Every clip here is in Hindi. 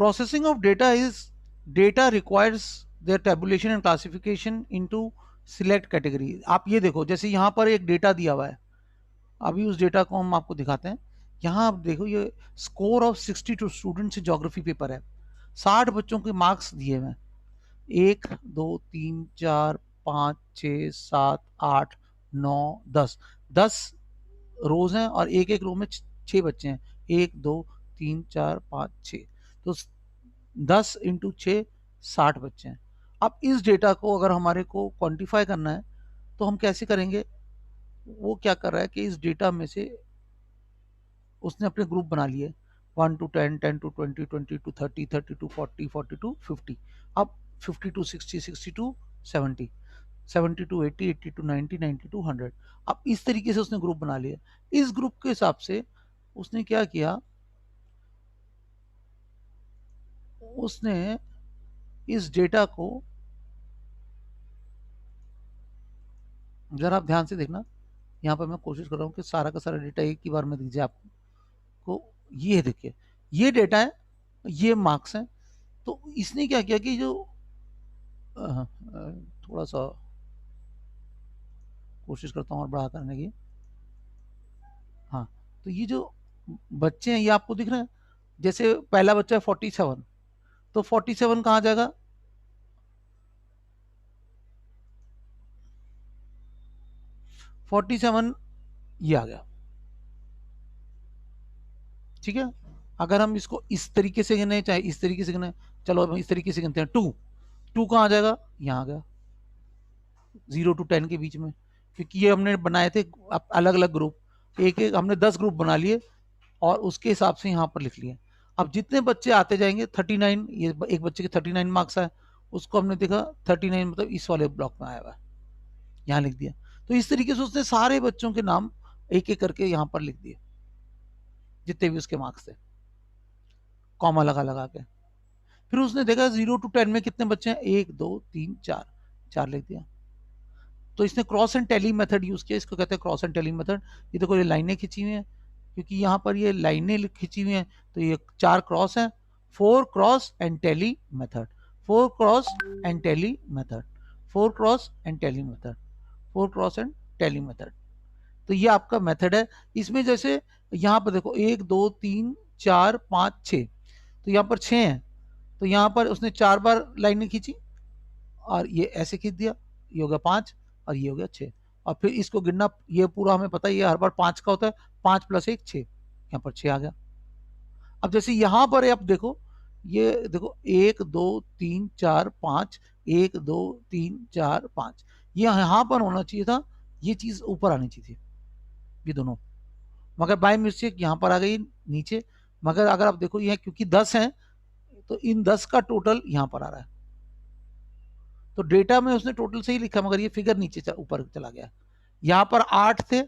Processing of data requires their tabulation and classification into select category. आप ये देखो, जैसे यहाँ पर एक डेटा दिया हुआ है, अभी उस डेटा को हम आपको दिखाते हैं। यहाँ आप देखो, ये score of 62 students geography paper है, 60 बच्चों के मार्क्स दिए हुए हैं। 1 2 3 4 5 6 7 8 9 10 10 रोज हैं और एक एक रो में 6 बच्चे हैं। 1 2 3 4 5 6, तो 10 इंटू 6 60 बच्चे हैं। अब इस डेटा को अगर हमारे को क्वांटिफाई करना है तो हम कैसे करेंगे? वो क्या कर रहा है कि इस डेटा में से उसने अपने ग्रुप बना लिए, 1 to 10, 10 to 20, 20 to 30, 30 to 40, 40 to 50, अब 50 to 60, 60 to 70, 70 to 80, 80 to 90, 90 to 100। अब इस तरीके से उसने ग्रुप बना लिया। इस ग्रुप के हिसाब से उसने क्या किया, उसने इस डेटा को, जरा आप ध्यान से देखना, यहाँ पर मैं कोशिश कर रहा हूँ कि सारा का सारा डेटा एक ही बार में दीजिए आपको। ये देखिए, ये डेटा है, ये मार्क्स हैं। तो इसने क्या किया कि जो थोड़ा सा कोशिश करता हूँ और बड़ा करने की। हाँ, तो ये जो बच्चे हैं ये आपको दिख रहे हैं, जैसे पहला बच्चा है 47, तो 47 कहाँ जाएगा? फोर्टी सेवन ये आ गया, ठीक है। अगर हम इसको इस तरीके से गिने चाहे इस तरीके से गिने, चलो हम इस तरीके से गिनते हैं। 2 कहाँ आ जाएगा? यहाँ आ गया, 0 to 10 के बीच में, क्योंकि ये हमने बनाए थे अलग अलग ग्रुप, एक एक हमने 10 ग्रुप बना लिए और उसके हिसाब से यहाँ पर लिख लिए। अब जितने बच्चे आते जाएंगे 39, ये एक बच्चे के 39 मार्क्स आए, उसको हमने देखा 39 मतलब इस वाले ब्लॉक में आया हुआ है, यहाँ लिख दिया। तो इस तरीके से उसने सारे बच्चों के नाम एक एक करके यहाँ पर लिख दिए, जितने भी उसके मार्क्स थे, कॉमा लगा लगा के। फिर उसने देखा 0 to 10 में कितने बच्चे हैं, 1 2 3 4, 4 लिख दिया। तो इसने cross and tally method use किया, इसको कहते हैं क्रॉस एंड टेली मेथड। ये देखो, ये लाइनें खींची हुई हैं, क्योंकि यहाँ पर ये लाइनें खींची हुई हैं, तो ये 4 क्रॉस हैं। 4 cross and tally method, 4 cross and tally method, 4 cross and tally method, 4 cross and tally method. तो ये आपका मेथड है। इसमें जैसे यहाँ पर देखो 1 2 3 4 5 6, तो यहाँ पर 6 हैं, तो यहाँ पर उसने 4 बार लाइनें खींची और ये ऐसे खींच दिया, ये हो गया 5 और ये हो गया 6। और फिर इसको गिनना, ये पूरा हमें पता है ये हर बार 5 का होता है, 5 + 1 6, यहाँ पर 6 आ गया। अब जैसे यहाँ पर आप देखो, ये देखो 1 2 3 4 5, 1 2 3 4 5, ये यहाँ पर होना चाहिए था, ये चीज ऊपर आनी चाहिए थी, ये दोनों, मगर बाय मिस्टेक यहाँ पर आ गई नीचे। मगर अगर आप देखो ये क्योंकि 10 हैं, तो इन 10 का टोटल यहाँ पर आ रहा है, तो डेटा में उसने टोटल सही लिखा, मगर ये फिगर नीचे ऊपर चला गया। यहाँ पर 8 थे,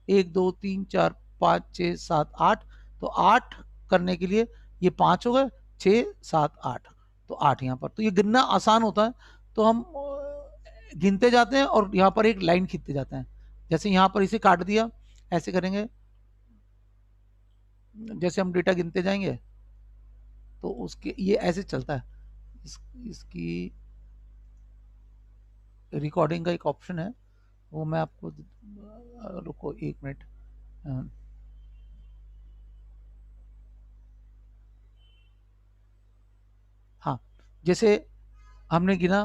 1 2 3 4 5 6 7 8, तो 8 करने के लिए ये 5 हो गए, 6 7 8, तो 8 यहाँ पर। तो ये गिनना आसान होता है, तो हम गिनते जाते हैं और यहाँ पर एक लाइन खींचते जाते हैं। जैसे यहाँ पर इसे काट दिया, ऐसे करेंगे, जैसे हम डेटा गिनते जाएंगे तो उसके ये ऐसे चलता है। इसकी रिकॉर्डिंग का एक ऑप्शन है, वो मैं आपको, रुको 1 मिनट। हाँ, जैसे हमने गिना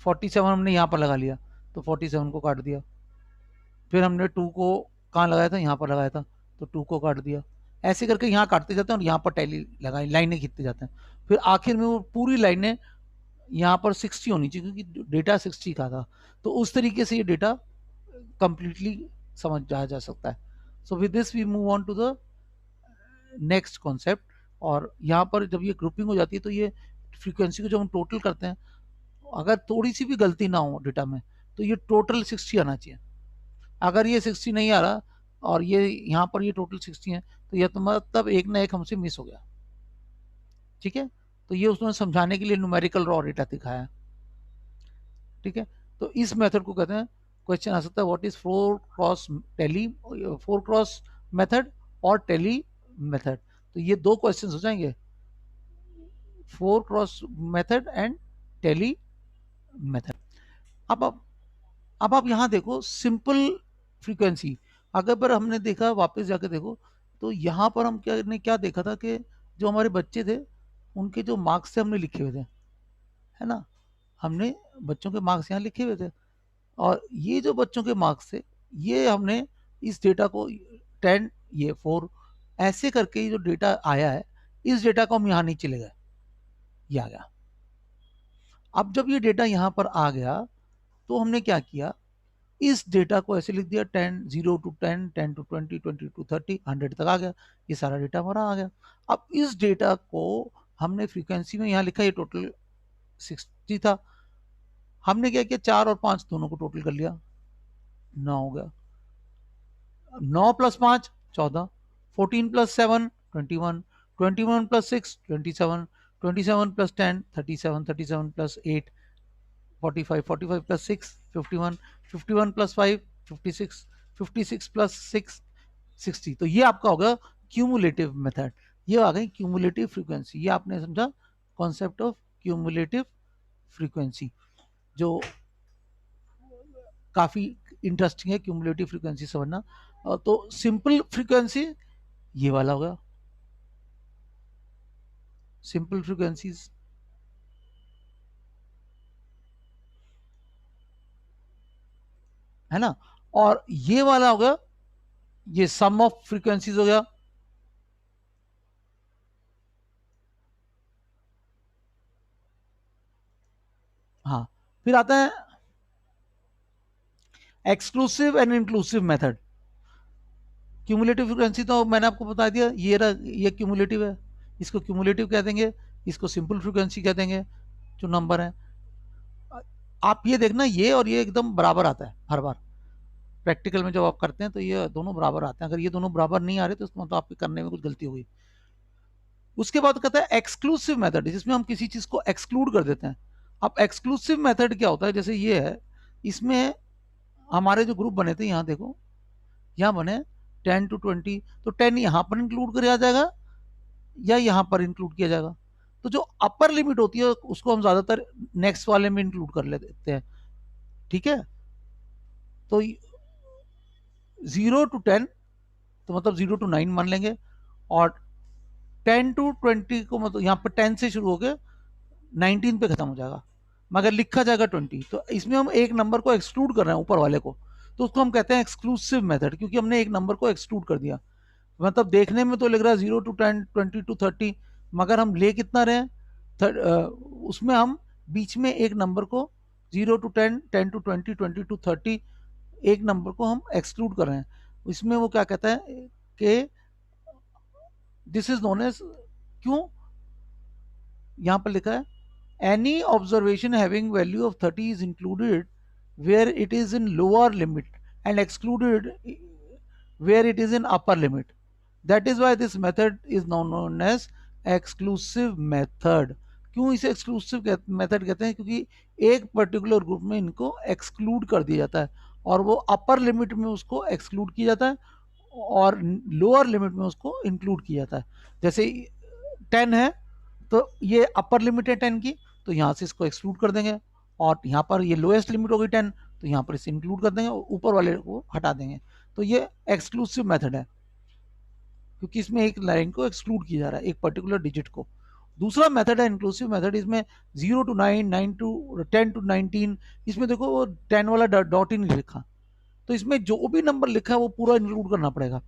47, हमने यहाँ पर लगा लिया, तो 47 को काट दिया। फिर हमने 2 को कहाँ लगाया था, यहाँ पर लगाया था, तो 2 को काट दिया। ऐसे करके यहाँ काटते जाते हैं और यहाँ पर टैली लगाई, लाइनें खींचते जाते हैं। फिर आखिर में वो पूरी लाइनें यहाँ पर 60 होनी चाहिए, क्योंकि डेटा 60 का था, तो उस तरीके से ये डेटा कंप्लीटली समझ जाया जा सकता है। So with this we move on to the next concept. और यहाँ पर जब ये ग्रुपिंग हो जाती है, तो ये फ्रीक्वेंसी को जब हम टोटल करते हैं, अगर थोड़ी सी भी गलती ना हो डेटा में, तो ये टोटल 60 आना चाहिए। अगर ये 60 नहीं आ रहा और ये यहाँ पर ये टोटल 60 है, तो यह तो मतलब एक ना एक हमसे मिस हो गया, ठीक है। तो ये उसने समझाने के लिए न्यूमेरिकल रॉ डेटा दिखाया, ठीक है। तो इस मेथड को कहते हैं, क्वेश्चन आ सकता है व्हाट इज 4 क्रॉस मेथड और टेली मेथड। तो ये 2 क्वेश्चन हो जाएंगे, 4 cross method and tally method. अब आप यहाँ देखो सिंपल फ्रीक्वेंसी, अगर पर हमने देखा वापस जाके देखो तो यहाँ पर हम क्या देखा था कि जो हमारे बच्चे थे उनके जो मार्क्स थे हमने लिखे हुए थे, है ना, हमने बच्चों के मार्क्स यहाँ लिखे हुए थे, और ये जो बच्चों के मार्क्स थे ये हमने इस डेटा को 10 ये 4 ऐसे करके ये जो डेटा आया है इस डेटा को हम यहाँ नीचे ले गए, ये आ गया। अब जब ये डेटा यहाँ पर आ गया तो हमने क्या किया, इस डेटा को ऐसे लिख दिया 10 0 टू 10 10 टू 20 20 टू 30 100 तक आ गया, ये सारा डेटा हमारा आ गया। अब इस डेटा को हमने फ्रीक्वेंसी में यहाँ लिखा, ये टोटल 60 था, हमने क्या किया 4 और 5 दोनों को टोटल कर लिया, 9 हो गया, 9 plus 5 14, 14 plus 7 21, 21 plus 6 27, 27 plus 10 37, 37 plus 8 45, 45 plus 6 51, 51 plus 5 56, 56 plus 6 60। तो ये आपका होगा क्यूमुलेटिव मेथड, ये आ गई क्यूमुलेटिव फ्रीक्वेंसी। ये आपने समझा कॉन्सेप्ट ऑफ क्यूमुलेटिव फ्रीक्वेंसी, जो काफी इंटरेस्टिंग है क्यूमुलेटिव फ्रीक्वेंसी समझना। तो सिंपल फ्रीक्वेंसी ये वाला होगा, सिंपल फ्रीक्वेंसीज, है ना, और ये वाला होगा ये सम ऑफ फ्रीक्वेंसीज हो गया, हाँ। फिर आता है exclusive and inclusive method. Cumulative frequency तो मैंने आपको बता दिया, ये क्यूमुलेटिव है, इसको क्यूमुलेटिव कह देंगे, इसको सिंपल फ्रीक्वेंसी कह देंगे, जो नंबर है। आप ये देखना ये और ये एकदम बराबर आता है हर बार, प्रैक्टिकल में जब आप करते हैं तो ये दोनों बराबर आते हैं, अगर ये दोनों बराबर नहीं आ रहे तो उसका मतलब आपके करने में कुछ गलती हो गई। उसके बाद कहता है एक्सक्लूसिव मेथड, जिसमें हम किसी चीज को एक्सक्लूड कर देते हैं। अब एक्सक्लूसिव मेथड क्या होता है, जैसे ये है, इसमें हमारे जो ग्रुप बने थे यहाँ देखो, यहाँ बने 10 टू 20, तो 10 यहाँ पर इंक्लूड किया जाएगा या यहाँ पर इंक्लूड किया जाएगा। तो जो अपर लिमिट होती है उसको हम ज्यादातर नेक्स्ट वाले में इंक्लूड कर लेते हैं, ठीक है। तो 0 टू 10 तो मतलब 0 टू 9 मान लेंगे, और 10 टू 20 को मतलब यहाँ पर 10 से शुरू होकर 19 पे खत्म हो जाएगा, मगर लिखा जाएगा 20। तो इसमें हम एक नंबर को एक्सक्लूड कर रहे हैं ऊपर वाले को, तो उसको हम कहते हैं एक्सक्लूसिव मेथड, क्योंकि हमने एक नंबर को एक्सक्लूड कर दिया। मतलब देखने में तो लग रहा है 0 टू 10 20 टू 30, मगर हम ले कितना रहे हैं, उसमें हम बीच में एक नंबर को 0 टू 10 10 टू 20 20 टू 30 एक नंबर को हम एक्सक्लूड कर रहे हैं। इसमें वो क्या कहता है कि दिस इज नोन एज, क्यों यहां पर लिखा है any observation having value of 30 is included where it is in lower limit and excluded where it is in upper limit. That is why this method is now known as exclusive method. क्यों इसे एक्सक्लूसिव मेथड कहते हैं, क्योंकि एक पर्टिकुलर ग्रुप में इनको एक्सक्लूड कर दिया जाता है, और वो अपर लिमिट में उसको एक्सक्लूड किया जाता है और लोअर लिमिट में उसको इंक्लूड किया जाता है। जैसे 10 है तो ये अपर लिमिट है 10 की, तो यहाँ से इसको एक्सक्लूड कर देंगे, और यहाँ पर ये लोएस्ट लिमिट होगी 10, तो यहाँ पर इसे इंक्लूड कर देंगे और ऊपर वाले को हटा देंगे। तो ये एक्सक्लूसिव मेथड है, क्योंकि इसमें एक लाइन को एक्सक्लूड किया जा रहा है, एक पर्टिकुलर डिजिट को। दूसरा मेथड है इंक्लूसिव मेथड, इसमें 0 टू 9 9 टू 10 टू 19, इसमें देखो वो 10 वाला डॉट ही नहीं लिखा, तो इसमें जो भी नंबर लिखा है वो पूरा इंक्लूड करना पड़ेगा।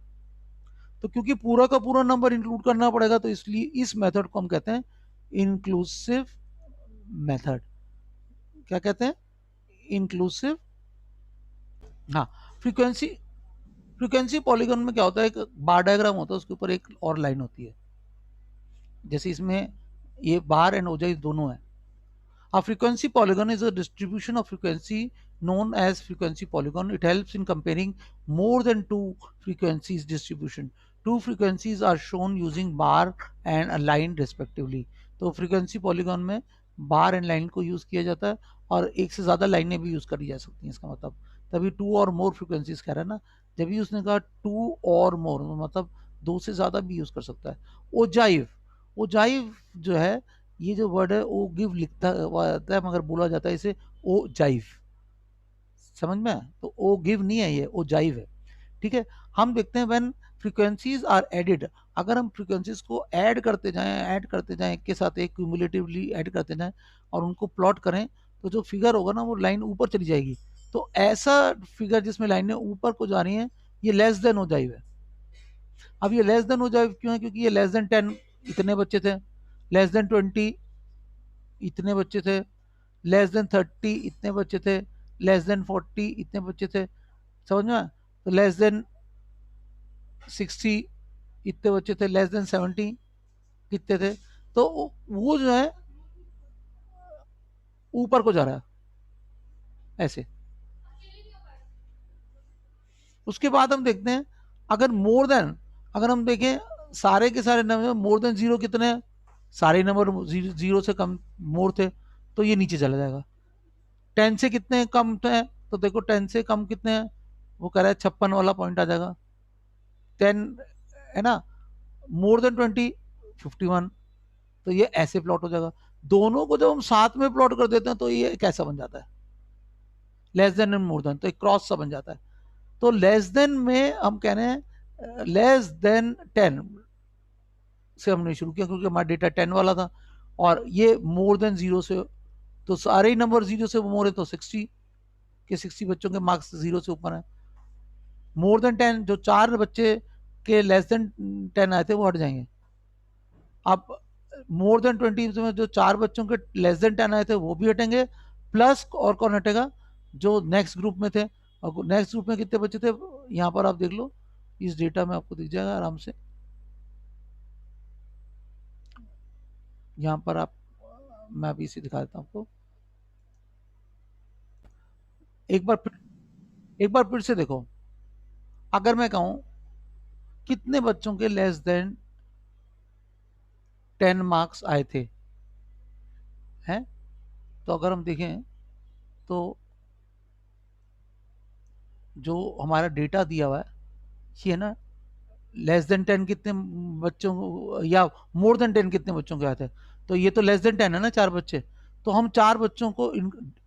तो क्योंकि पूरा का पूरा नंबर इंक्लूड करना पड़ेगा, तो इसलिए इस मेथड को हम कहते हैं इंक्लूसिव मेथड। क्या कहते हैं, इंक्लूसिव। हाँ, फ्रीक्वेंसी फ्रीक्वेंसी पॉलीगॉन में क्या होता है, एक बार डायग्राम होता है, उसके ऊपर एक और लाइन होती है, जैसे इसमें ये बार एंड ओजाइज दोनों है। A frequency polygon is a distribution of frequency known as frequency polygon. It helps in comparing more than two frequencies distribution. Two frequencies are shown using bar and a line respectively. तो frequency polygon में bar and line को यूज किया जाता है, और एक से ज्यादा लाइनें भी यूज करी जा सकती हैं, इसका मतलब तभी टू और मोर फ्रीक्वेंसीज कह रहा है ना। जब भी उसने कहा टू और मोर मतलब दो से ज्यादा भी यूज कर सकता है। ओजाइव, ओजाइव जो है ये जो वर्ड है ओ गिव लिखता आता है मगर बोला जाता है इसे ओ जाइव, समझ में? तो ओ गिव नहीं है, ये ओ जाइव है, ठीक है। हम देखते हैं व्हेन फ्रीक्वेंसीज आर एडेड, अगर हम फ्रीक्वेंसीज को ऐड करते जाएं एक के साथ एक क्यूमुलेटिवली ऐड करते जाएं और उनको प्लॉट करें, तो जो फिगर होगा ना वो लाइन ऊपर चली जाएगी। तो ऐसा फिगर जिसमें लाइनें ऊपर को जा रही हैं ये लेस देन हो जाइव है। अब ये लेस देन हो जाइव क्यों है? क्योंकि ये लेस देन 10 इतने बच्चे थे, लेस देन 20 इतने बच्चे थे, लेस देन 30 इतने बच्चे थे, लेस देन 40 इतने बच्चे थे, समझ में? तो लेस देन 60 इतने बच्चे थे, लेस देन 70 कितने थे? तो वो जो है ऊपर को जा रहा है ऐसे। उसके बाद हम देखते हैं अगर मोर देन, अगर हम देखें सारे के सारे नंबर मोर देन जीरो कितने हैं, सारे नंबर जीरो से कम मोर थे, तो ये नीचे चला जाएगा। 10 से कितने कम थे? तो देखो 10 से कम कितने हैं, वो कह रहा है 56 वाला पॉइंट आ जाएगा। 10 है ना, मोर देन 20 51, तो ये ऐसे प्लॉट हो जाएगा। दोनों को जब हम साथ में प्लॉट कर देते हैं तो ये कैसा बन जाता है, less than and more than, तो एक क्रॉस सा बन जाता है। तो लेस देन में हम कह रहे हैं लेस देन 10 से हमने शुरू किया क्योंकि हमारा डेटा 10 वाला था, और ये मोर देन जीरो से, तो सारे ही नंबर जीरो से मोर है तो 60 के 60 बच्चों के मार्क्स जीरो से ऊपर है। मोर देन 10 जो 4 बच्चे के लेस देन 10 आए थे वो हट जाएंगे। अब मोर देन 20 में जो 4 बच्चों के लेस देन 10 आए थे वो भी हटेंगे, प्लस और कौन हटेगा, जो नेक्स्ट ग्रुप में थे। और नेक्स्ट ग्रुप में कितने बच्चे थे, यहाँ पर आप देख लो, इस डेटा में आपको दिख जाएगा आराम से। यहाँ पर आप, मैं अभी इसे दिखा देता हूँ आपको, एक बार फिर से देखो। अगर मैं कहूँ कितने बच्चों के लेस देन 10 मार्क्स आए थे, हैं? तो अगर हम देखें तो जो हमारा डेटा दिया हुआ है ये है ना, लेस देन 10 कितने बच्चों या मोर देन 10 कितने बच्चों के आए थे, तो ये तो लेस देन 10 है ना, 4 बच्चे। तो हम 4 बच्चों को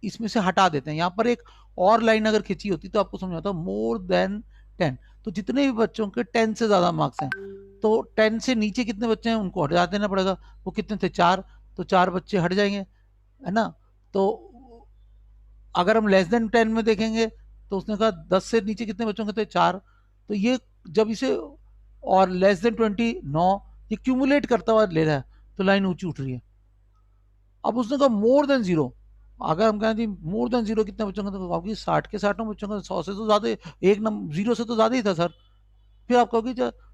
इसमें से हटा देते हैं। यहाँ पर एक और लाइन अगर खिंची होती तो आपको समझ आता मोर देन 10, तो जितने भी बच्चों के 10 से ज्यादा मार्क्स हैं, तो 10 से नीचे कितने बच्चे हैं उनको हटा देना पड़ेगा। वो कितने थे, 4, तो 4 बच्चे हट जाएंगे, है ना। तो अगर हम लेस देन 10 में देखेंगे तो उसने कहा 10 से नीचे कितने बच्चों के थे, 4, तो ये जब इसे, और लेस देन 20 9, ये क्यूमुलेट करता हुआ ले रहा है तो लाइन ऊंची उठ रही है। अब उसने कहा मोर देन जीरो, अगर हम कहें जी मोर देन जीरो कितने बच्चों का, तो आपकी 60 के 60 बच्चों का, 100 से तो ज्यादा, एक नंबर जीरो से तो ज्यादा ही था सर। फिर आप कहोगे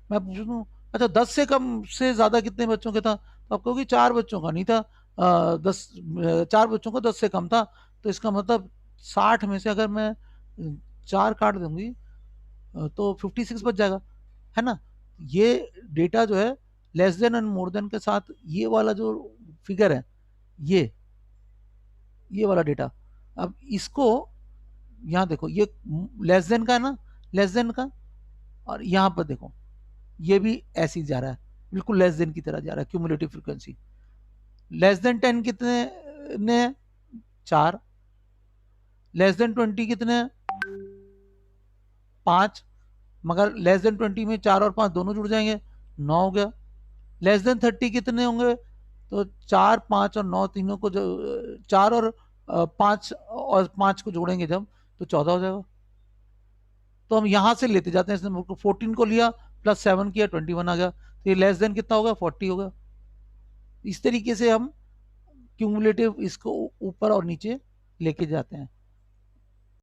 मैं पूछूँ अच्छा 10 से कम से ज्यादा कितने बच्चों के था, तो आप कहोगे 4 बच्चों का नहीं था, 4 बच्चों का 10 से कम था। तो इसका मतलब 60 में से अगर मैं 4 काट दूंगी तो 56 बच जाएगा, है ना। ये डेटा जो है less than and more than के साथ ये वाला जो फिगर है, ये ये वाला डेटा। अब इसको यहाँ देखो, ये लेस देन का है ना, लेस देन का, और यहाँ पर देखो ये भी ऐसे ही जा रहा है, बिल्कुल लेस देन की तरह जा रहा है क्यूमुलेटिव फ्रीक्वेंसी। लेस देन 10 कितने ने, 4, लेस देन 20 कितने, 5, मगर लेस देन 20 में 4 और 5 दोनों जुड़ जाएंगे, 9 हो गया। लेस देन 30 कितने होंगे, तो 4 5 और 9 तीनों को जो 4 और 5 को जोड़ेंगे जब, तो 14 हो जाएगा। तो हम यहां से लेते जाते हैं, इसने 14 को लिया प्लस 7 किया 21 आ गया, तो ये लेस देन कितना होगा, 40 होगा। इस तरीके से हम क्यूमुलेटिव इसको ऊपर और नीचे लेके जाते हैं।